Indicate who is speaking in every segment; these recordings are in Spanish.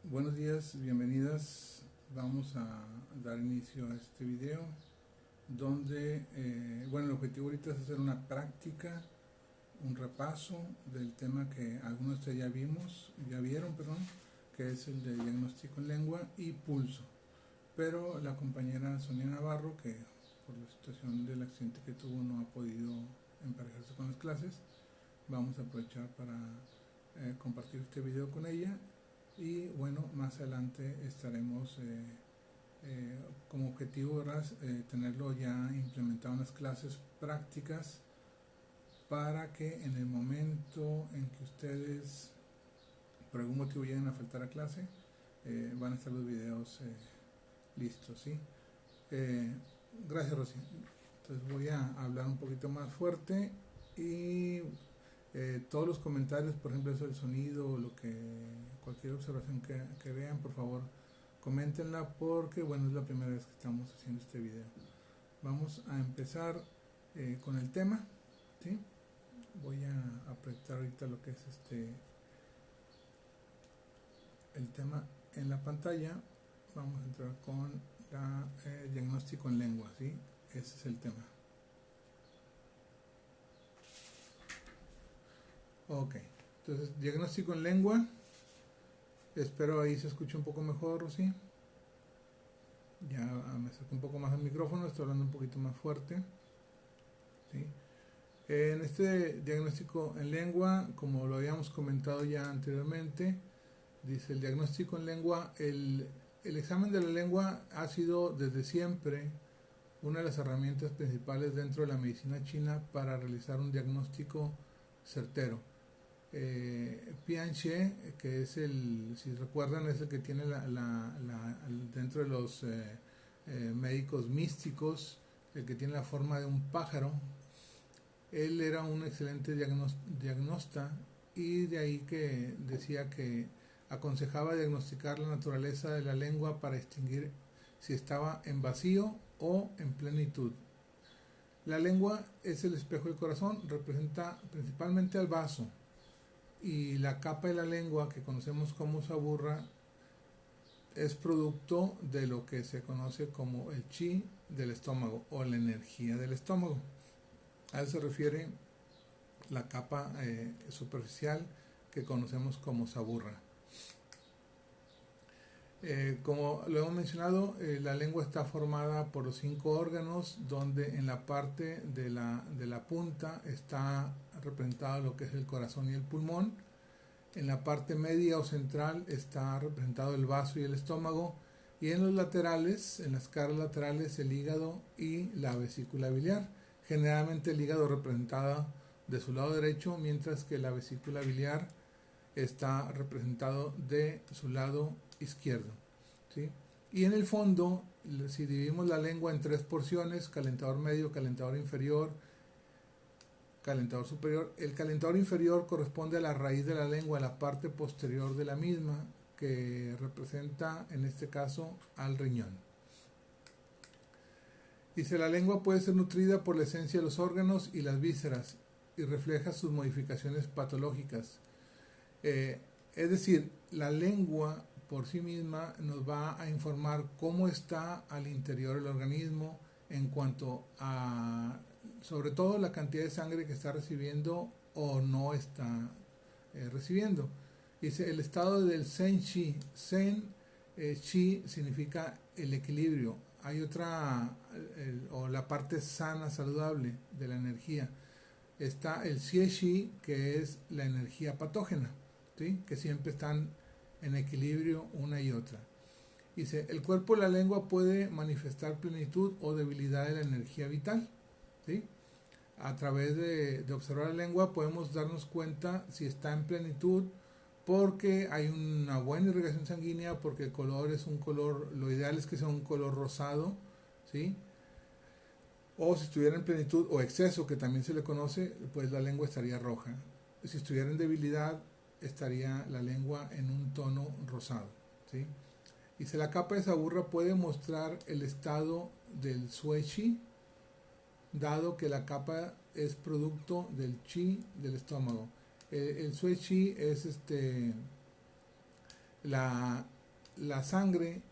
Speaker 1: Buenos días, bienvenidas. Vamos a dar inicio a este video donde, el objetivo ahorita es hacer una práctica, un repaso del tema que algunos de ustedes ya vieron, que es el de diagnóstico en lengua y pulso. Pero la compañera Sonia Navarro, que por la situación del accidente que tuvo no ha podido emparejarse con las clases, vamos a aprovechar para compartir este video con ella. Y bueno, más adelante estaremos como objetivo tenerlo ya implementado en las clases prácticas para que en el momento en que ustedes por algún motivo lleguen a faltar a clase, van a estar los videos listos, ¿sí? Gracias, Rosy. Entonces voy a hablar un poquito más fuerte y todos los comentarios, por ejemplo, eso del sonido, cualquier observación que vean, por favor, coméntenla porque, es la primera vez que estamos haciendo este video. Vamos a empezar con el tema, ¿sí? Voy a proyectar ahorita lo que es el tema en la pantalla. Vamos a entrar con diagnóstico en lengua, ¿sí? Ese es el tema. Ok, entonces diagnóstico en lengua. Espero ahí se escuche un poco mejor, Rosy. Ya me acerco un poco más al micrófono, estoy hablando un poquito más fuerte, ¿sí? En este diagnóstico en lengua, como lo habíamos comentado ya anteriormente, dice el diagnóstico en lengua, el examen de la lengua ha sido desde siempre una de las herramientas principales dentro de la medicina china para realizar un diagnóstico certero. Piaget, que es si recuerdan, es el que tiene dentro de los médicos místicos, el que tiene la forma de un pájaro. Él era un excelente diagnósta y de ahí que decía que aconsejaba diagnosticar la naturaleza de la lengua para distinguir si estaba en vacío o en plenitud. La lengua es el espejo del corazón, representa principalmente al vaso, y la capa de la lengua que conocemos como saburra es producto de lo que se conoce como el chi del estómago o la energía del estómago. A eso se refiere la capa superficial que conocemos como saburra. Como lo hemos mencionado, la lengua está formada por los 5 órganos, donde en la parte de la punta está representado lo que es el corazón y el pulmón. En la parte media o central está representado el vaso y el estómago, y en los laterales, en las caras laterales, el hígado y la vesícula biliar. Generalmente el hígado representado de su lado derecho, mientras que la vesícula biliar está representado de su lado izquierdo, ¿sí? Y en el fondo, si dividimos la lengua en 3 porciones, calentador medio, calentador inferior, calentador superior, el calentador inferior corresponde a la raíz de la lengua, a la parte posterior de la misma, que representa en este caso al riñón. Dice, la lengua puede ser nutrida por la esencia de los órganos y las vísceras y refleja sus modificaciones patológicas. Es decir, la lengua por sí misma nos va a informar cómo está al interior del organismo en cuanto a, sobre todo, la cantidad de sangre que está recibiendo o no está recibiendo. Dice, el estado del Zen Chi. Zen Chi significa el equilibrio. Hay otra, o la parte sana, saludable de la energía. Está el Xie Chi, que es la energía patógena, ¿sí? Que siempre están en equilibrio una y otra. Dice, el cuerpo de la lengua puede manifestar plenitud o debilidad de la energía vital, ¿sí? A través de observar la lengua podemos darnos cuenta si está en plenitud, porque hay una buena irrigación sanguínea, porque el color es un color, lo ideal es que sea un color rosado, ¿sí? O si estuviera en plenitud o exceso, que también se le conoce, pues la lengua estaría roja. Si estuviera en debilidad, estaría la lengua en un tono rosado, ¿sí? Y si la capa de saburra puede mostrar el estado del sui chi, dado que la capa es producto del chi del estómago. El sui chi es la sangre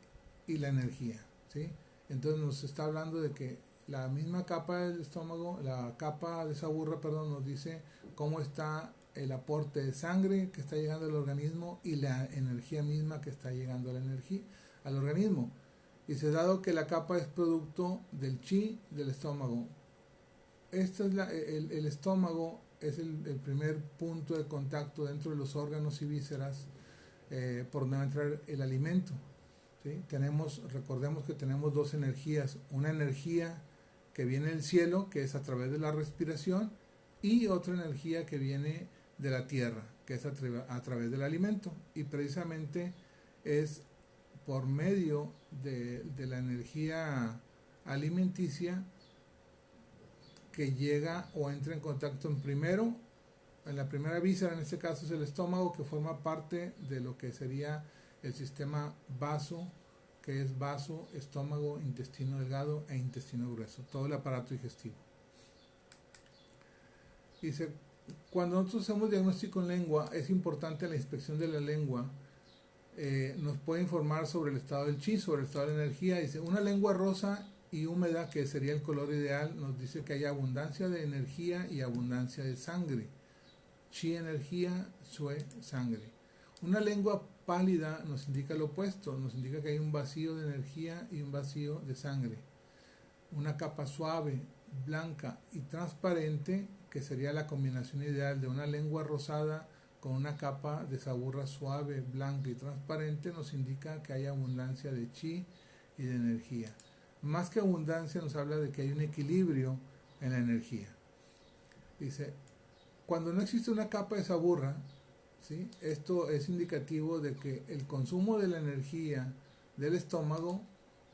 Speaker 1: y la energía, ¿sí? Entonces nos está hablando de que la misma capa del estómago, la capa de esa burra, perdón, nos dice cómo está el aporte de sangre que está llegando al organismo y la energía misma que está llegando a la energía, al organismo. Y se ha dado que la capa es producto del chi del estómago. Esta es el estómago es el primer punto de contacto dentro de los órganos y vísceras por donde va a entrar el alimento. ¿Sí? Recordemos que tenemos dos energías, una energía que viene del cielo, que es a través de la respiración, y otra energía que viene de la tierra, que es a través del alimento. Y precisamente es por medio de la energía alimenticia que llega o entra en contacto en la primera víscera, en este caso es el estómago, que forma parte de lo que sería el sistema vaso, que es vaso, estómago, intestino delgado e intestino grueso, todo el aparato digestivo. Dice, cuando nosotros hacemos diagnóstico en lengua, es importante la inspección de la lengua, nos puede informar sobre el estado del chi, sobre el estado de la energía. Dice, una lengua rosa y húmeda, que sería el color ideal, nos dice que hay abundancia de energía y abundancia de sangre. Chi, energía, sue, sangre. Una lengua pálida nos indica lo opuesto, nos indica que hay un vacío de energía y un vacío de sangre. Una capa suave, blanca y transparente, que sería la combinación ideal de una lengua rosada con una capa de saburra suave, blanca y transparente, nos indica que hay abundancia de chi y de energía. Más que abundancia, nos habla de que hay un equilibrio en la energía. Dice, cuando no existe una capa de saburra, ¿sí? Esto es indicativo de que el consumo de la energía del estómago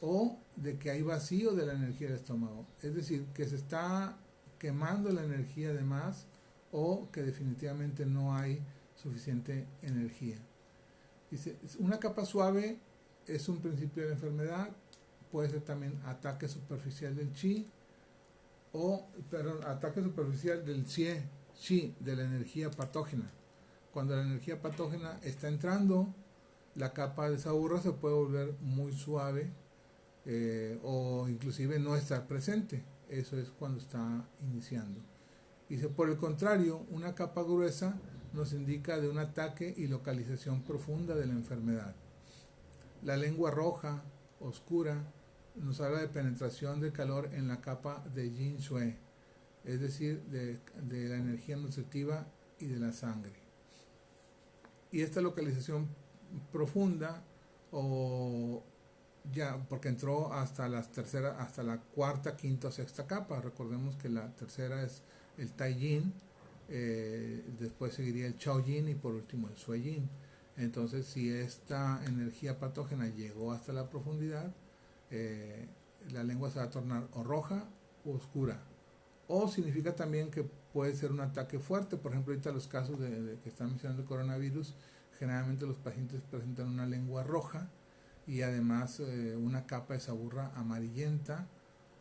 Speaker 1: o de que hay vacío de la energía del estómago. Es decir, que se está quemando la energía de más o que definitivamente no hay suficiente energía. Dice, una capa suave es un principio de la enfermedad, puede ser también ataque superficial del chi ataque superficial del chi, de la energía patógena. Cuando la energía patógena está entrando, la capa de saburra se puede volver muy suave o inclusive no estar presente. Eso es cuando está iniciando. Dice, por el contrario, una capa gruesa nos indica de un ataque y localización profunda de la enfermedad. La lengua roja, oscura, nos habla de penetración de calor en la capa de yin shui, es decir, de la energía nutritiva y de la sangre. Y esta localización profunda, o ya, porque entró hasta la cuarta, quinta o sexta capa. Recordemos que la tercera es el Tai Yin, después seguiría el Chao Yin y por último el Sui Yin. Entonces, si esta energía patógena llegó hasta la profundidad, la lengua se va a tornar o roja o oscura. O significa también que puede ser un ataque fuerte. Por ejemplo, ahorita los casos de que están mencionando el coronavirus, generalmente los pacientes presentan una lengua roja y además una capa de saburra amarillenta.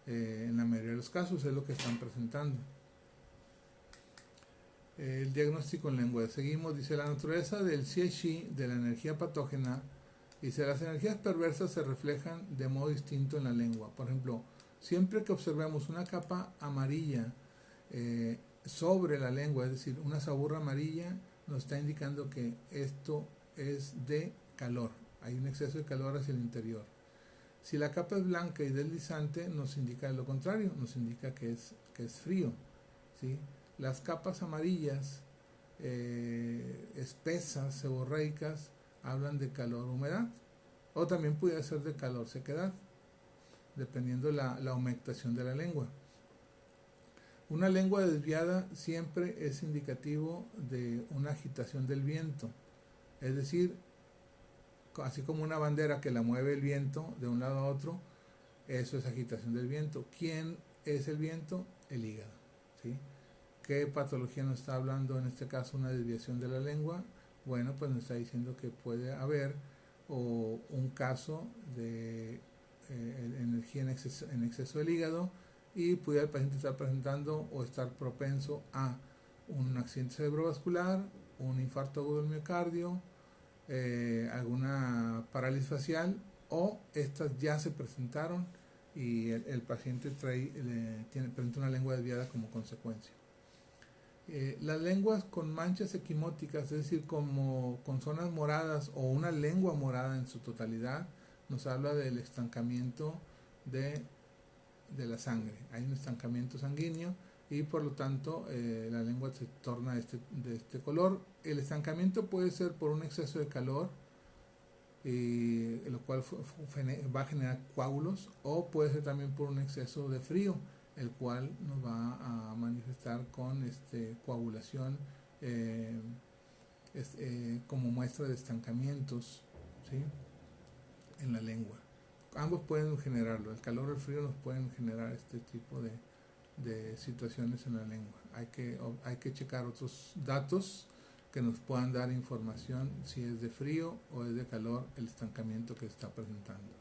Speaker 1: En la mayoría de los casos es lo que están presentando. El diagnóstico en lengua. Seguimos, dice, la naturaleza del xie shi, de la energía patógena. Dice, las energías perversas se reflejan de modo distinto en la lengua. Por ejemplo, siempre que observemos una capa amarilla sobre la lengua, es decir, una saburra amarilla, nos está indicando que esto es de calor. Hay un exceso de calor hacia el interior. Si la capa es blanca y deslizante, nos indica lo contrario, nos indica que es frío, ¿sí? Las capas amarillas, espesas, seborreicas, hablan de calor, humedad, o también puede ser de calor, sequedad, dependiendo la humectación de la lengua. Una lengua desviada siempre es indicativo de una agitación del viento, es decir, así como una bandera que la mueve el viento de un lado a otro, eso es agitación del viento. ¿Quién es el viento? El hígado, ¿sí? ¿Qué patología nos está hablando? En este caso, una desviación de la lengua. Bueno, pues nos está diciendo que puede haber un caso de energía en exceso del hígado y pudiera el paciente estar presentando o estar propenso a un accidente cerebrovascular, un infarto agudo del miocardio, alguna parálisis facial, o estas ya se presentaron y el paciente presenta una lengua desviada como consecuencia. Las lenguas con manchas equimóticas, es decir, como con zonas moradas o una lengua morada en su totalidad, nos habla del estancamiento de la sangre. Hay un estancamiento sanguíneo y por lo tanto la lengua se torna de este color. El estancamiento puede ser por un exceso de calor, lo cual va a generar coágulos, o puede ser también por un exceso de frío, el cual nos va a manifestar con coagulación como muestra de estancamientos, ¿sí?, en la lengua. Ambos pueden generarlo, el calor y el frío nos pueden generar este tipo de situaciones en la lengua. Hay que checar otros datos que nos puedan dar información si es de frío o es de calor el estancamiento que se está presentando.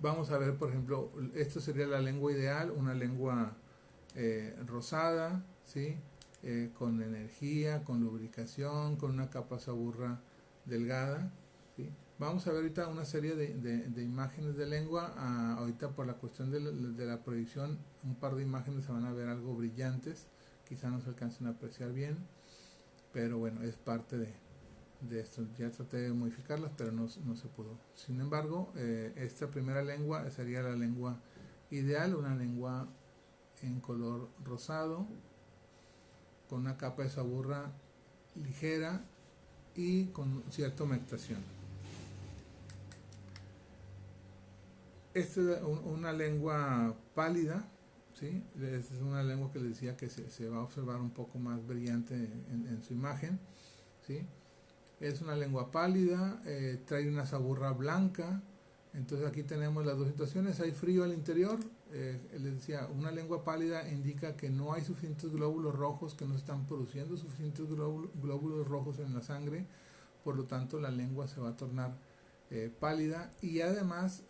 Speaker 1: Vamos a ver, por ejemplo, esto sería la lengua ideal, una lengua rosada, ¿sí?, con energía, con lubricación, con una capa saburra delgada, ¿sí? Vamos a ver ahorita una serie de imágenes de lengua. Ahorita por la cuestión de la proyección, un par de imágenes se van a ver algo brillantes, quizá no se alcancen a apreciar bien, pero bueno, es parte de esto. Ya traté de modificarlas, pero no se pudo. Sin embargo, esta primera lengua sería la lengua ideal, una lengua en color rosado, con una capa de saburra ligera y con cierta humectación. Esta es una lengua pálida, ¿sí? Esta es una lengua que les decía que se va a observar un poco más brillante en su imagen, ¿sí? Es una lengua pálida, trae una saburra blanca. Entonces aquí tenemos las dos situaciones. Hay frío al interior. Les decía, una lengua pálida indica que no hay suficientes glóbulos rojos, que no están produciendo suficientes glóbulos rojos en la sangre. Por lo tanto, la lengua se va a tornar pálida, y además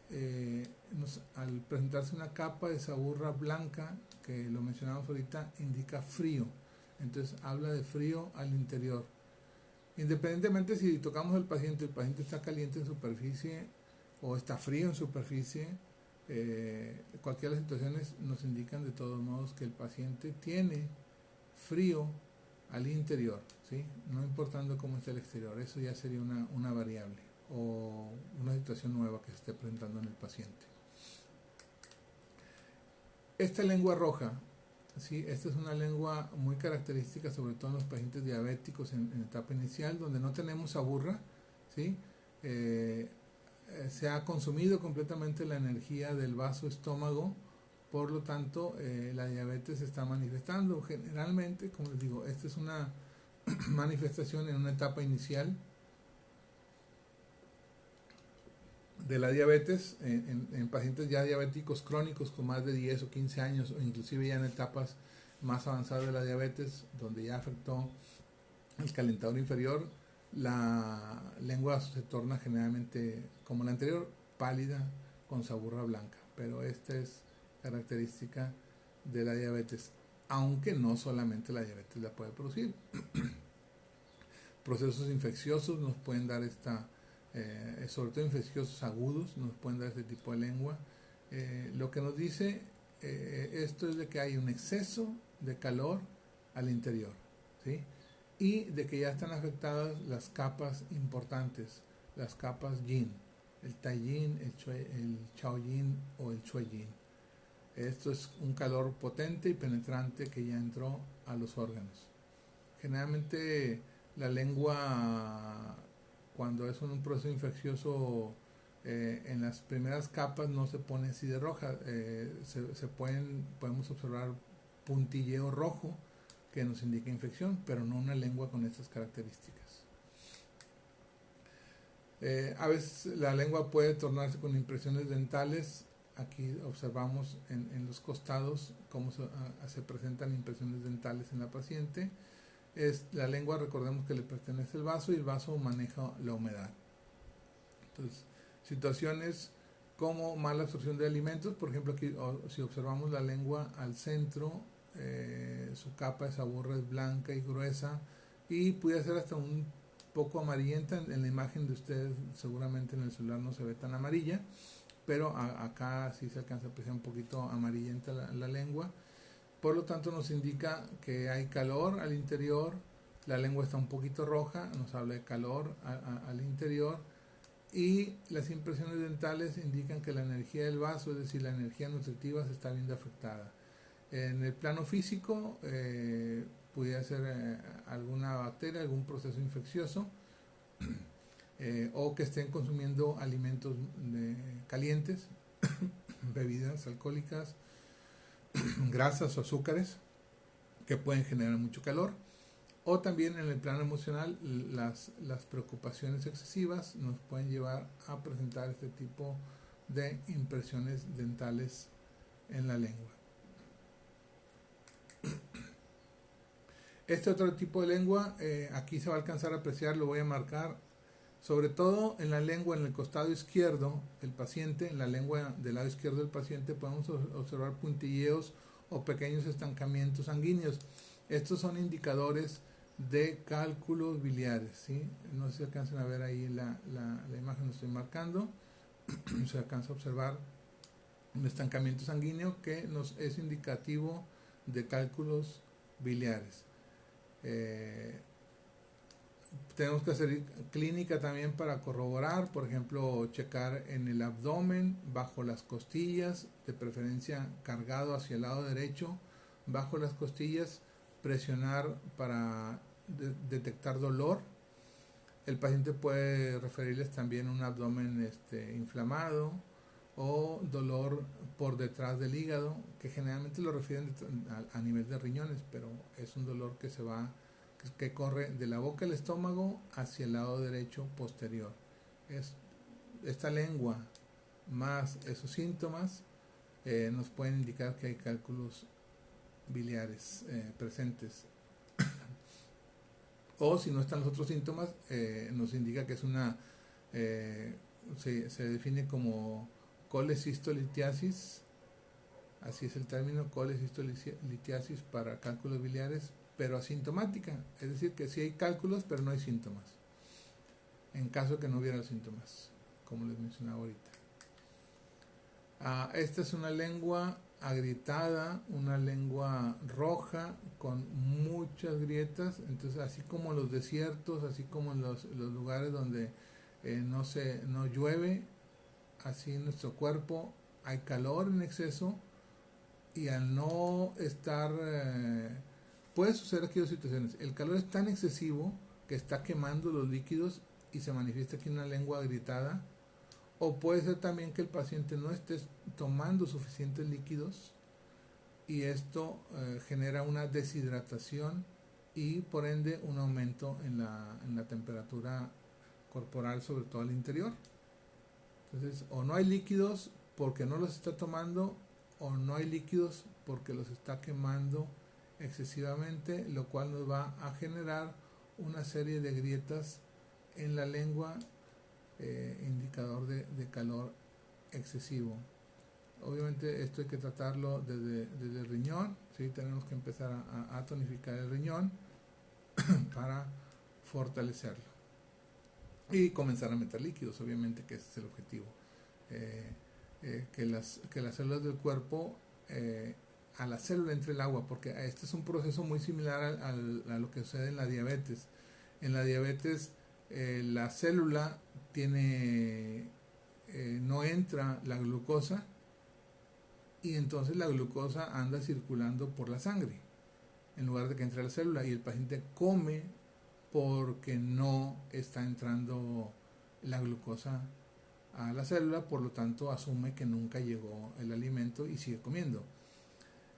Speaker 1: al presentarse una capa de saburra blanca, que lo mencionamos ahorita, indica frío. Entonces habla de frío al interior. Independientemente si tocamos al paciente, el paciente está caliente en superficie o está frío en superficie, cualquiera de las situaciones nos indican de todos modos que el paciente tiene frío al interior, ¿sí?, no importando cómo esté el exterior. Eso ya sería una variable o una situación nueva que se esté presentando en el paciente. Esta lengua roja, ¿sí?, esta es una lengua muy característica, sobre todo en los pacientes diabéticos en etapa inicial, donde no tenemos saburra, ¿sí? Se ha consumido completamente la energía del vaso estómago, por lo tanto la diabetes se está manifestando. Generalmente, como les digo, esta es una manifestación en una etapa inicial de la diabetes, en pacientes ya diabéticos crónicos con más de 10 o 15 años, o inclusive ya en etapas más avanzadas de la diabetes, donde ya afectó el calentador inferior. La lengua se torna generalmente, como la anterior, pálida con saburra blanca, pero esta es característica de la diabetes, aunque no solamente la diabetes la puede producir. Procesos infecciosos nos pueden dar sobre todo infecciosos agudos, nos pueden dar este tipo de lengua. Lo que nos dice esto es de que hay un exceso de calor al interior, ¿sí?, y de que ya están afectadas las capas importantes, las capas yin, el tai yin, el chao yin o el chue yin. Esto es un calor potente y penetrante que ya entró a los órganos. Generalmente la lengua, cuando es un proceso infeccioso, en las primeras capas no se pone así de roja. Podemos observar puntilleo rojo que nos indica infección, pero no una lengua con estas características. A veces la lengua puede tornarse con impresiones dentales. Aquí observamos en los costados cómo se presentan impresiones dentales en la paciente. La lengua, recordemos que le pertenece el vaso, y el vaso maneja la humedad. Entonces, situaciones como mala absorción de alimentos, por ejemplo, aquí si observamos la lengua al centro, su capa de saburra es blanca y gruesa, y puede ser hasta un poco amarillenta. En la imagen de ustedes seguramente en el celular no se ve tan amarilla, pero acá sí se alcanza a apreciar un poquito amarillenta la lengua. Por lo tanto nos indica que hay calor al interior, la lengua está un poquito roja, nos habla de calor al interior, y las impresiones dentales indican que la energía del vaso, es decir, la energía nutritiva, se está viendo afectada. En el plano físico, pudiera ser alguna bacteria, algún proceso infeccioso, o que estén consumiendo alimentos calientes, bebidas alcohólicas, grasas o azúcares que pueden generar mucho calor. O también en el plano emocional, las preocupaciones excesivas nos pueden llevar a presentar este tipo de impresiones dentales en la lengua. Este otro tipo de lengua, aquí se va a alcanzar a apreciar, lo voy a marcar, sobre todo en la lengua, en el costado izquierdo del paciente, en la lengua del lado izquierdo del paciente podemos observar puntilleos o pequeños estancamientos sanguíneos. Estos son indicadores de cálculos biliares, ¿sí? No sé si alcanzan a ver ahí la imagen que estoy marcando. Se alcanza a observar un estancamiento sanguíneo que nos es indicativo de cálculos biliares. Tenemos que hacer clínica también para corroborar, por ejemplo, checar en el abdomen, bajo las costillas, de preferencia cargado hacia el lado derecho, bajo las costillas, presionar para detectar dolor. El paciente puede referirles también un abdomen inflamado o dolor por detrás del hígado, que generalmente lo refieren a nivel de riñones, pero es un dolor que corre de la boca del estómago hacia el lado derecho posterior. Esta lengua más esos síntomas nos pueden indicar que hay cálculos biliares presentes. O si no están los otros síntomas, nos indica que es se define como colecistolitiasis, así es el término, colecistolitiasis para cálculos biliares, pero asintomática, es decir, que sí hay cálculos, pero no hay síntomas, en caso que no hubiera síntomas, como les mencionaba ahorita. Esta es una lengua agrietada, una lengua roja con muchas grietas. Entonces, así como en los desiertos, así como en los lugares donde no llueve, así en nuestro cuerpo hay calor en exceso, y al no estar puede suceder aquí dos situaciones: el calor es tan excesivo que está quemando los líquidos y se manifiesta aquí una lengua agrietada, o puede ser también que el paciente no esté tomando suficientes líquidos y esto genera una deshidratación y por ende un aumento en la temperatura corporal, sobre todo al interior. Entonces, o no hay líquidos porque no los está tomando, o no hay líquidos porque los está quemando excesivamente, lo cual nos va a generar una serie de grietas en la lengua, indicador de calor excesivo. Obviamente esto hay que tratarlo desde el riñón, ¿sí? Tenemos que empezar a tonificar el riñón para fortalecerlo y comenzar a meter líquidos, obviamente, que ese es el objetivo. Que las células del cuerpo, a la célula entre el agua, porque este es un proceso muy similar a lo que sucede en la diabetes. En la diabetes, la célula no entra la glucosa, y entonces la glucosa anda circulando por la sangre en lugar de que entre a la célula, y el paciente come porque no está entrando la glucosa a la célula, por lo tanto asume que nunca llegó el alimento y sigue comiendo.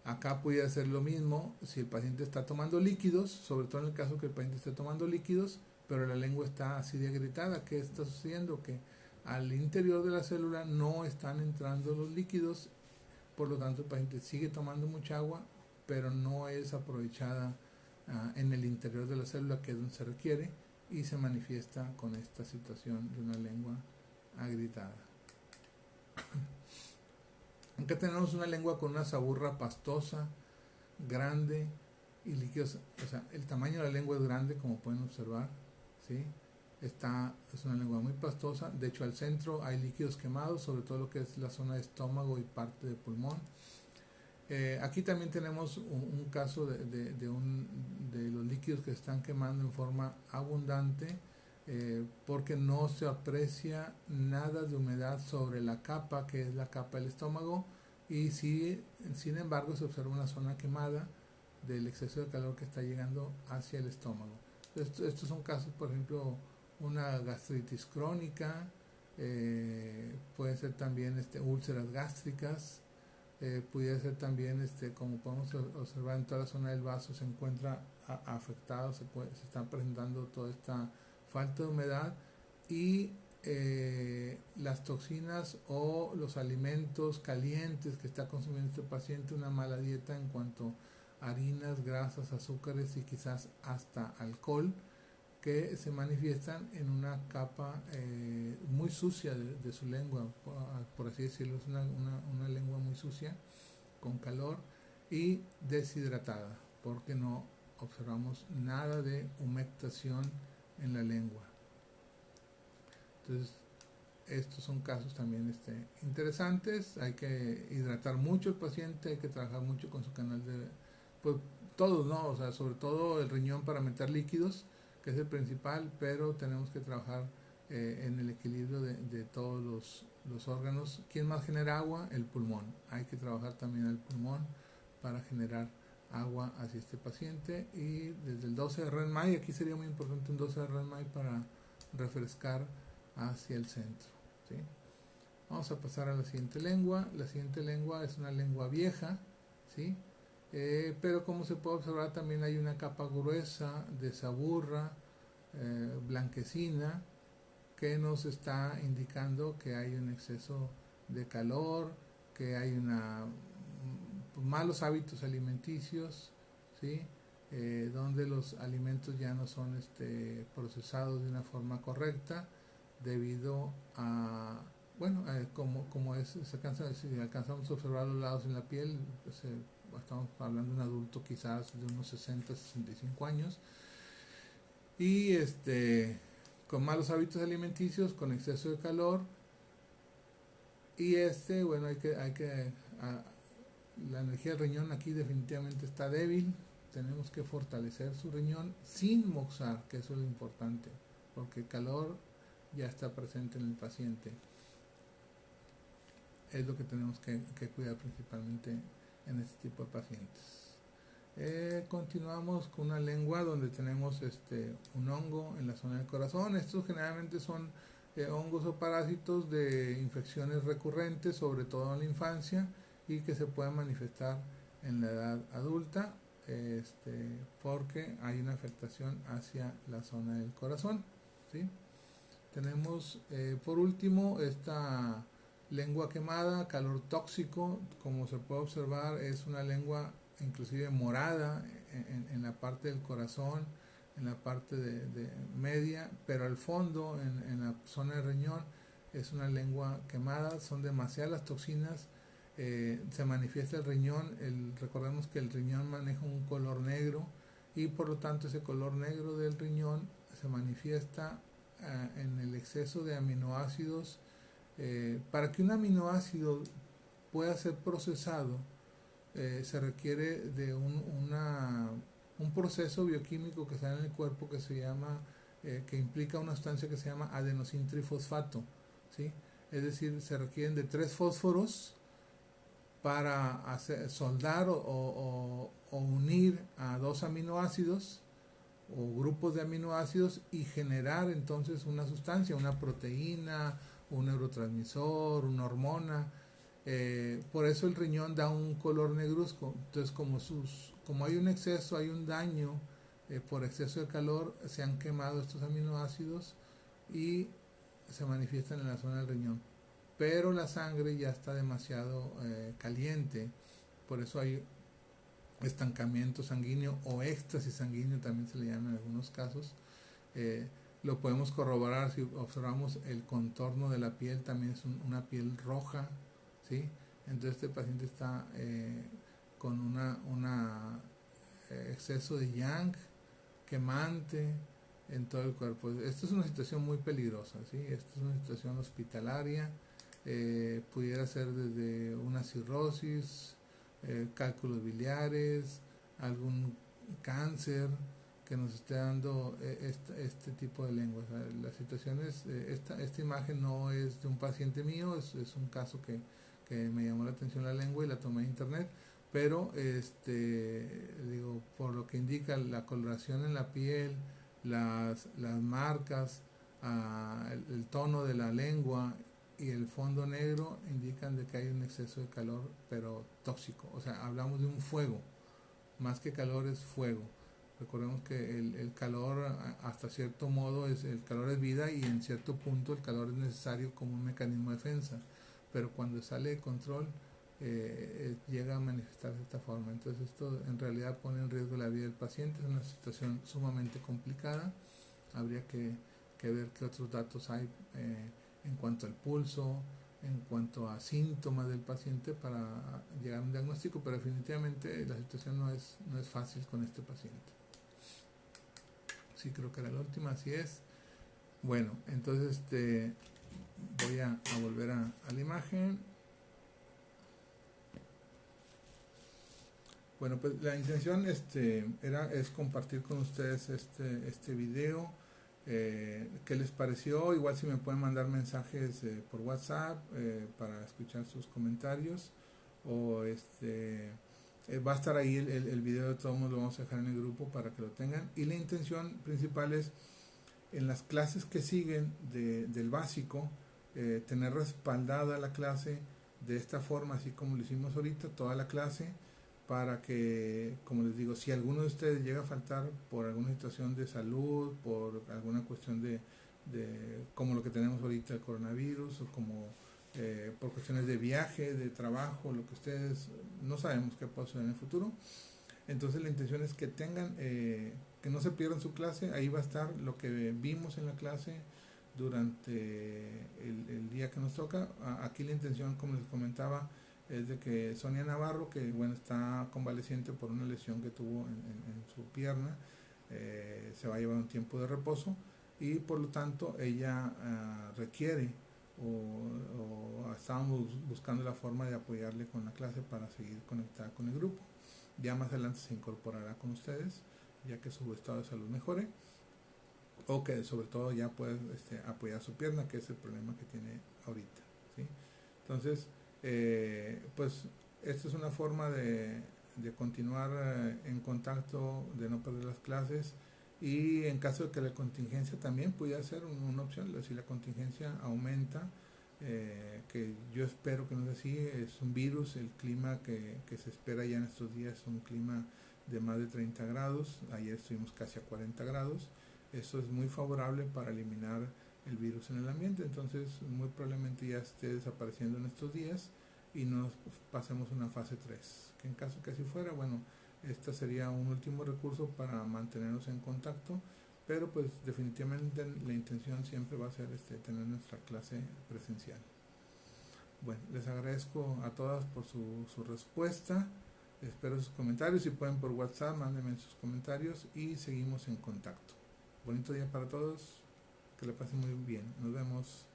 Speaker 1: Acá puede ser lo mismo si el paciente está tomando líquidos, sobre todo en el caso que el paciente esté tomando líquidos, pero la lengua está así de agrietada. ¿Qué está sucediendo? Que al interior de la célula no están entrando los líquidos, por lo tanto el paciente sigue tomando mucha agua, pero no es aprovechada en el interior de la célula, que es donde se requiere, y se manifiesta con esta situación de una lengua agrietada. Acá tenemos una lengua con una saburra pastosa, grande, y líquidos, o sea, el tamaño de la lengua es grande, como pueden observar, ¿sí? Es una lengua muy pastosa. De hecho, al centro hay líquidos quemados, sobre todo lo que es la zona de estómago y parte de pulmón. Aquí también tenemos un caso de los líquidos que están quemando en forma abundante, porque no se aprecia nada de humedad sobre la capa, que es la capa del estómago, y sí, sin embargo se observa una zona quemada del exceso de calor que está llegando hacia el estómago. Estos son casos, por ejemplo, una gastritis crónica, puede ser también úlceras gástricas, pudiera ser también, como podemos observar en toda la zona del vaso se encuentra afectado, se está presentando toda esta falta de humedad y las toxinas o los alimentos calientes que está consumiendo este paciente, una mala dieta en cuanto a harinas, grasas, azúcares y quizás hasta alcohol, que se manifiestan en una capa muy sucia de su lengua, por así decirlo. Es una lengua muy sucia, con calor y deshidratada, porque no observamos nada de humectación en la lengua. Entonces, estos son casos también interesantes. Hay que hidratar mucho al paciente, hay que trabajar mucho con su canal de... Pues todos, ¿no? O sea, sobre todo el riñón para meter líquidos, que es el principal, pero tenemos que trabajar en el equilibrio de todos los órganos. ¿Quién más genera agua? El pulmón. Hay que trabajar también el pulmón para generar agua hacia este paciente. Y desde el 12 de Renmai, aquí sería muy importante un 12 de Renmai para refrescar hacia el centro, ¿sí? Vamos a pasar a la siguiente lengua. La siguiente lengua es una lengua vieja, ¿sí? Pero como se puede observar también hay una capa gruesa de saburra blanquecina que nos está indicando que hay un exceso de calor, que hay malos hábitos alimenticios, ¿sí? Donde los alimentos ya no son procesados de una forma correcta debido a, bueno, si alcanzamos a observar los lados en la piel, pues, estamos hablando de un adulto quizás de unos 60-65 años y con malos hábitos alimenticios, con exceso de calor y bueno, la energía del riñón aquí definitivamente está débil. Tenemos que fortalecer su riñón sin moxar, que eso es lo importante, porque el calor ya está presente en el paciente. Es lo que tenemos que cuidar principalmente en este tipo de pacientes. Continuamos con una lengua donde tenemos un hongo en la zona del corazón. Estos generalmente son hongos o parásitos de infecciones recurrentes, sobre todo en la infancia, y que se pueden manifestar en la edad adulta, porque hay una afectación hacia la zona del corazón, ¿sí? Tenemos por último esta lengua quemada, calor tóxico. Como se puede observar, es una lengua inclusive morada en la parte del corazón, en la parte de media, pero al fondo, en la zona del riñón, es una lengua quemada. Son demasiadas las toxinas, se manifiesta el riñón. Recordemos que el riñón maneja un color negro y por lo tanto ese color negro del riñón se manifiesta en el exceso de aminoácidos. Para que un aminoácido pueda ser procesado, se requiere de un proceso bioquímico que se da en el cuerpo que se llama, que implica una sustancia que se llama adenosintrifosfato, ¿sí? Es decir, se requieren de 3 fósforos para soldar o unir a 2 aminoácidos o grupos de aminoácidos y generar entonces una sustancia, una proteína, un neurotransmisor, una hormona. Por eso el riñón da un color negruzco. Entonces, como hay un exceso, hay un daño por exceso de calor, se han quemado estos aminoácidos y se manifiestan en la zona del riñón. Pero la sangre ya está demasiado caliente, por eso hay estancamiento sanguíneo o éxtasis sanguíneo, también se le llama en algunos casos. Lo podemos corroborar si observamos el contorno de la piel, también es una piel roja, ¿sí? Entonces este paciente está con una exceso de yang, quemante en todo el cuerpo. Esto es una situación muy peligrosa, ¿sí? Esto es una situación hospitalaria, pudiera ser desde una cirrosis, cálculos biliares, algún cáncer que nos esté dando este tipo de lengua. O sea, la situación es, esta imagen no es de un paciente mío, es un caso que me llamó la atención la lengua y la tomé de internet, pero digo, por lo que indica la coloración en la piel, las marcas, el tono de la lengua y el fondo negro indican de que hay un exceso de calor, pero tóxico. O sea, hablamos de un fuego, más que calor es fuego. Recordemos que el calor hasta cierto modo el calor es vida y en cierto punto el calor es necesario como un mecanismo de defensa, pero cuando sale de control llega a manifestarse de esta forma. Entonces esto en realidad pone en riesgo la vida del paciente, es una situación sumamente complicada. Habría que ver qué otros datos hay en cuanto al pulso, en cuanto a síntomas del paciente para llegar a un diagnóstico, pero definitivamente la situación no es fácil con este paciente. Sí, creo que era la última, así es. Bueno, entonces voy a volver a la imagen. Bueno, pues la intención es compartir con ustedes este video. ¿Qué les pareció? Igual si me pueden mandar mensajes por WhatsApp para escuchar sus comentarios, o va a estar ahí el video, de todos modos lo vamos a dejar en el grupo para que lo tengan. Y la intención principal es en las clases que siguen del básico, tener respaldada la clase de esta forma, así como lo hicimos ahorita, toda la clase, para que, como les digo, si alguno de ustedes llega a faltar por alguna situación de salud, por alguna cuestión de como lo que tenemos ahorita, el coronavirus, o como por cuestiones de viaje, de trabajo, lo que ustedes no sabemos qué pasa en el futuro. Entonces la intención es que tengan, que no se pierdan su clase. Ahí va a estar lo que vimos en la clase durante el día que nos toca. Aquí la intención, como les comentaba, es de que Sonia Navarro, que bueno, está convaleciente por una lesión que tuvo en su pierna, se va a llevar un tiempo de reposo y por lo tanto ella requiere o estábamos buscando la forma de apoyarle con la clase para seguir conectada con el grupo. Ya más adelante se incorporará con ustedes, ya que su estado de salud mejore, o que sobre todo ya pueda apoyar su pierna, que es el problema que tiene ahorita, ¿sí? Entonces, pues esta es una forma de continuar en contacto, de no perder las clases, y en caso de que la contingencia también pudiera ser una opción. Si la contingencia aumenta, que yo espero que no es así, es un virus, el clima que se espera ya en estos días es un clima de más de 30 grados, ayer estuvimos casi a 40 grados, eso es muy favorable para eliminar el virus en el ambiente. Entonces muy probablemente ya esté desapareciendo en estos días y nos pasemos una fase 3, que en caso que así fuera, bueno, esta sería un último recurso para mantenernos en contacto, pero pues definitivamente la intención siempre va a ser tener nuestra clase presencial. Bueno, les agradezco a todas por su respuesta, espero sus comentarios, si pueden por WhatsApp mándenme sus comentarios y seguimos en contacto. Bonito día para todos, que le pasen muy bien, nos vemos.